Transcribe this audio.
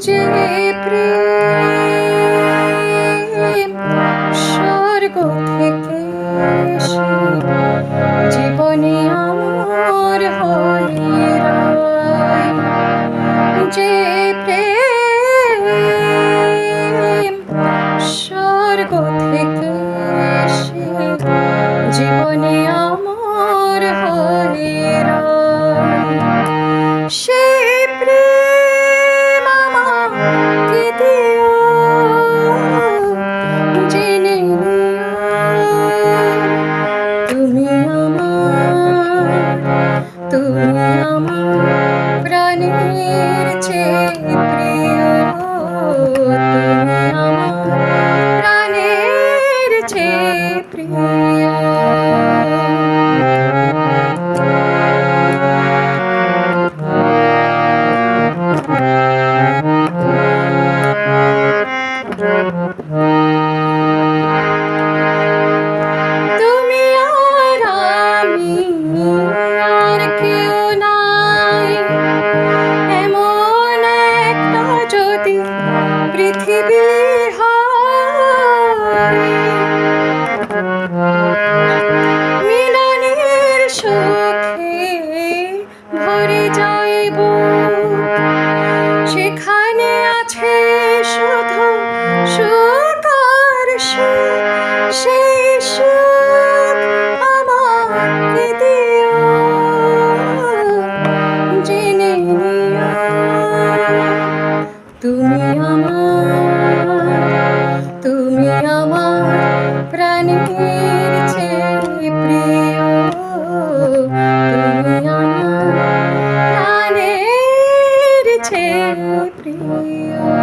যে প্রেম স্বর্গ থেকে এসে জীবনে আমার হয়ে রয়, যে প্রেম স্বর্গ থেকে এসে জীবনে আমার হয়ে রয়, সে প্রেম আমাকে দিও, জেনে নিও তুমি আমার প্রাণের চেয়ে প্রিয়, তুমি আমার প্রাণের চেয়ে প্রিয়। তুমি আর আমি আর কেউ নাই, এমন একটা যদি পৃথিবী হয়, মিলনের সুখে ভরে যাইব, সেখানে আছে শুধু সুখ আর সুখ, সেই সুখ আমাকে দিও, জেনে নিও তুমি আমার প্রাণের চেয়ে প্রিয়, তুমি আমার প্রাণের চেয়ে প্রিয়।